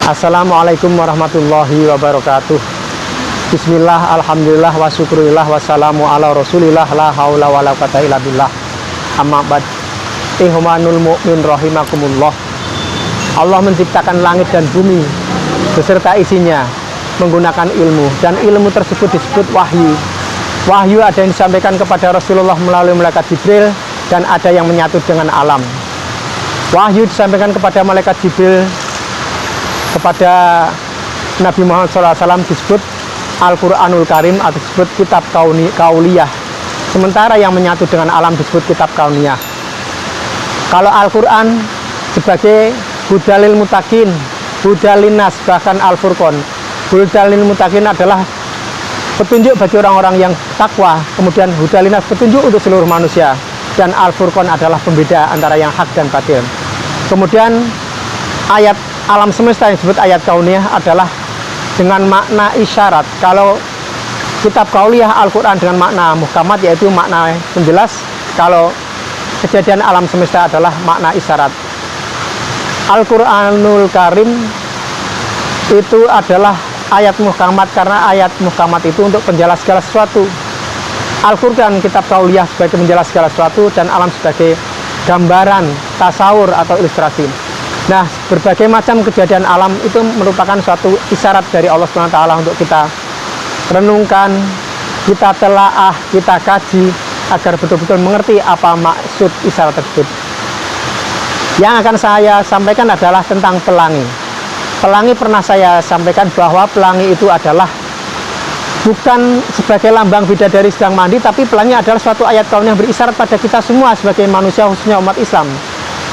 Assalamualaikum warahmatullahi wabarakatuh. Bismillah, alhamdulillah, wa syukurillah, wassalamu ala rasulillah, la haula wa la quwata illa billah. Amma ba'd. Ihwanul mu'min rahimakumullah. Allah menciptakan langit dan bumi beserta isinya menggunakan ilmu, dan ilmu tersebut disebut wahyu. Wahyu ada yang disampaikan kepada Rasulullah melalui malaikat Jibril, dan ada yang menyatu dengan alam. Wahyu disampaikan kepada malaikat Jibril kepada Nabi Muhammad SAW disebut Al-Quranul Karim atau disebut kitab kauliyah. Sementara yang menyatu dengan alam disebut kitab kauniyah. Kalau Al-Quran sebagai hudalil mutakin, hudalinas, bahkan Al-Furqan. Hudalil mutakin adalah petunjuk bagi orang-orang yang takwa. Kemudian hudalinas, petunjuk untuk seluruh manusia. Dan Al-Furqan adalah pembeda antara yang hak dan batil. Kemudian ayat alam semesta yang disebut ayat kauniyah adalah dengan makna isyarat. Kalau kitab kauliyah Al-Quran dengan makna muhkamat, yaitu makna penjelas. Kalau kejadian alam semesta adalah makna isyarat. Al-Quranul Karim itu adalah ayat muhkamat, karena ayat muhkamat itu untuk penjelas segala sesuatu. Al-Quran kitab kauliyah sebagai penjelas segala sesuatu, dan alam sebagai gambaran, tasawur atau ilustrasi. Nah, berbagai macam kejadian alam itu merupakan suatu isyarat dari Allah SWT untuk kita renungkan, kita telaah, kita kaji, agar betul-betul mengerti apa maksud isyarat tersebut. Yang akan saya sampaikan adalah tentang pelangi. Pelangi pernah saya sampaikan bahwa pelangi itu adalah bukan sebagai lambang bidadari sedang mandi, tapi pelangi adalah suatu ayat kaun yang berisyarat pada kita semua sebagai manusia, khususnya umat Islam.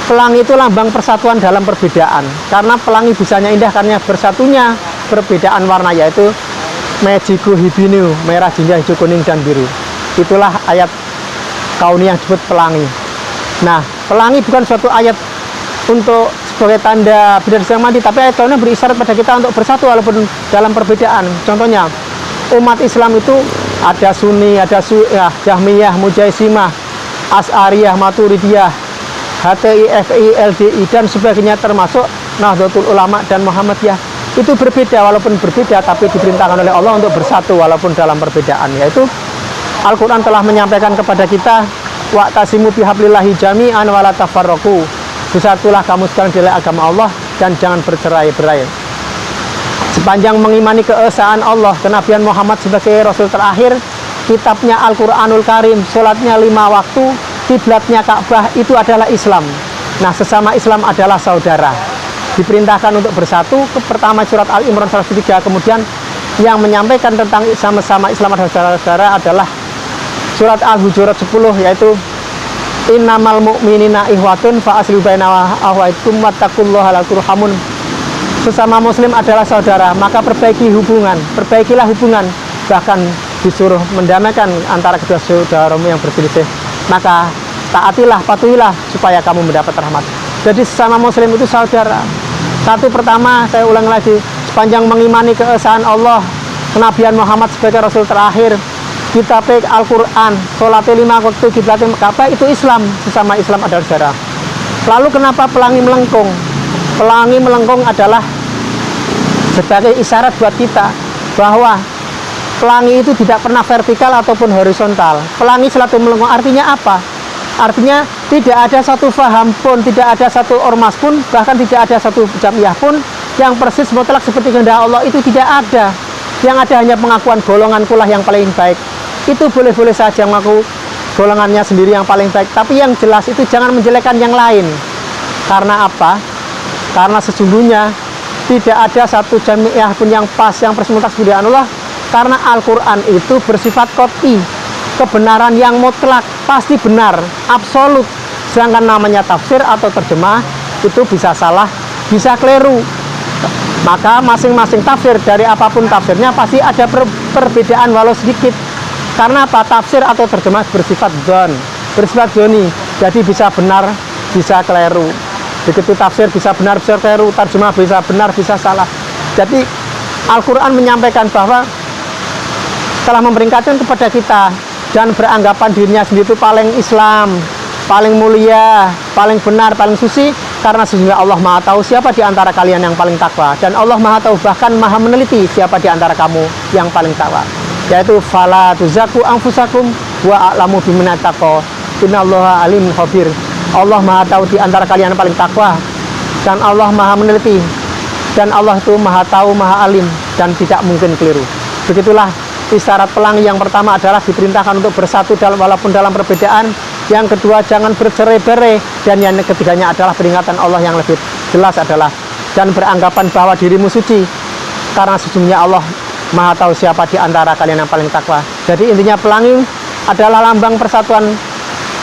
Pelangi itu lambang persatuan dalam perbedaan, karena pelangi bisanya indah karena bersatunya perbedaan warna, yaitu mejiku hibinu, merah, jinja, hijau, kuning, dan biru. Itulah ayat kauni yang disebut pelangi. Nah, pelangi bukan suatu ayat untuk sebagai tanda bidadari sedang mandi, tapi ayat kauni berisyarat pada kita untuk bersatu walaupun dalam perbedaan. Contohnya, umat Islam itu ada Sunni, ada Syiah, Jahmiyah, Mujaisimah, As'ariyah, Maturidiyah, HTI, FI, LDI, dan sebagainya, termasuk Nahdlatul Ulama dan Muhammadiyah. Itu berbeda, walaupun berbeda tapi diperintahkan oleh Allah untuk bersatu walaupun dalam perbedaan. Yaitu Al-Quran telah menyampaikan kepada kita, wa'tasimu bihablillahi jami'an wa la tafarraqu. Bersatulah kamu sekalian di agama Allah dan jangan bercerai-berai. Sepanjang mengimani keesaan Allah, kenabian Muhammad sebagai Rasul terakhir, kitabnya Al-Quranul Karim, sholatnya 5 waktu, kiblatnya Ka'bah, itu adalah Islam. Nah, sesama Islam adalah saudara. Diperintahkan untuk bersatu. Pertama surat Al-Imran 103. Kemudian yang menyampaikan tentang sama-sama Islam adalah saudara-saudara adalah surat Al-Hujurat 10, yaitu innamal mu'minina ihwatun fa aslihu baina akhawaykum wattaqullaha la'allakum turhamun. Sesama muslim adalah saudara, maka perbaiki hubungan, perbaikilah hubungan. Bahkan disuruh mendamaikan antara kedua saudaramu yang berselisih. Maka taatilah, patuhilah supaya kamu mendapat rahmat. Jadi sesama muslim itu saudara. Satu, pertama saya ulang lagi, sepanjang mengimani keesaan Allah, kenabian Muhammad sebagai Rasul terakhir, kitab Al-Quran, sholatnya 5 waktu, kiblatnya Ka'bah, itu Islam. Sesama Islam adalah saudara. Lalu kenapa pelangi melengkung? Pelangi melengkung adalah sebagai isyarat buat kita bahwa pelangi itu tidak pernah vertikal ataupun horizontal. Pelangi selalu melengkung. Artinya apa? Artinya tidak ada satu faham pun, tidak ada satu ormas pun, bahkan tidak ada satu jamiah pun yang persis mutlak seperti kehendak Allah. Itu tidak ada. Yang ada hanya pengakuan golonganku lah yang paling baik. Itu boleh-boleh saja mengaku golongannya sendiri yang paling baik, tapi yang jelas itu jangan menjelekkan yang lain. Karena apa? Karena sesungguhnya tidak ada satu jamiah pun yang pas, yang persis mutlak seperti Allah. Karena Al-Quran itu bersifat qat'i, kebenaran yang mutlak, pasti benar, absolut. Sedangkan namanya tafsir atau terjemah itu bisa salah, bisa keliru. Maka masing-masing tafsir dari apapun tafsirnya pasti ada perbedaan walau sedikit. Karena apa? Tafsir atau terjemah bersifat dzon, bersifat dzoni. Jadi bisa benar, bisa keliru. Begitu tafsir bisa benar, bisa keliru, terjemah bisa benar, bisa salah. Jadi Al-Quran menyampaikan bahwa telah memperingatkan kepada kita dan beranggapan dirinya sendiri itu paling Islam, paling mulia, paling benar, paling suci, Karena sesungguhnya Allah Maha tahu siapa di antara kalian yang paling takwa, dan Allah Maha tahu bahkan Maha meneliti siapa di antara kamu yang paling takwa. Yaitu fala tuzaku anfusakum wa a'lamu biman taqwa. Innallaha alim khabir. Allah Maha tahu di antara kalian yang paling takwa, dan Allah Maha meneliti, dan Allah itu Maha tahu, Maha alim, dan tidak mungkin keliru. Begitulah isyarat pelangi. Yang pertama adalah diperintahkan untuk bersatu walaupun dalam perbedaan. Yang kedua, jangan bercerai-berai. Dan yang ketiganya adalah peringatan Allah yang lebih jelas adalah dan beranggapan bahwa dirimu suci, karena sesungguhnya Allah Maha tahu siapa di antara kalian yang paling takwa. Jadi intinya pelangi adalah lambang persatuan,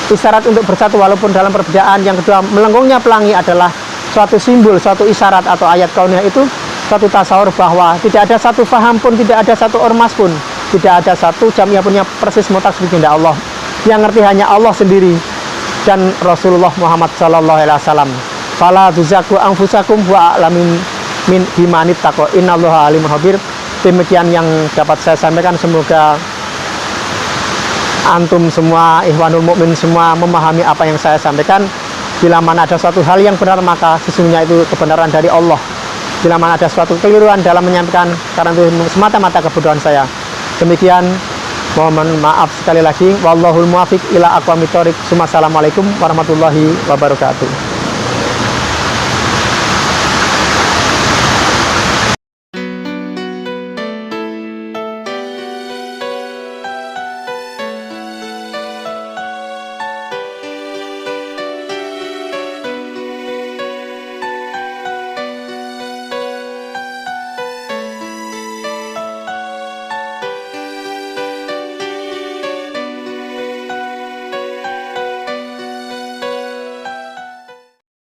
isyarat untuk bersatu walaupun dalam perbedaan. Yang kedua, melengkungnya pelangi adalah suatu simbol, suatu isyarat atau ayat kauniyah, itu suatu tasawur bahwa tidak ada satu faham pun, tidak ada satu ormas pun, tidak ada satu jamiah punya persis mutak seperti Allah. Yang ngerti hanya Allah sendiri dan Rasulullah Muhammad sallallahu alaihi wasallam. Fala tuzaku anfusakum wa a'lamu biman taqwa. Innallaha alimul khabir. Demikian yang dapat saya sampaikan. Semoga antum semua, ikhwanul mukmin semua, memahami apa yang saya sampaikan. Bila mana ada suatu hal yang benar, maka sesungguhnya itu kebenaran dari Allah. Bila mana ada suatu keliruan dalam menyampaikan, karena itu semata-mata kebodohan saya. Demikian, mohon maaf sekali lagi. Wallahul muwaffiq ila aqwamit thoriq. Assalamualaikum warahmatullahi wabarakatuh.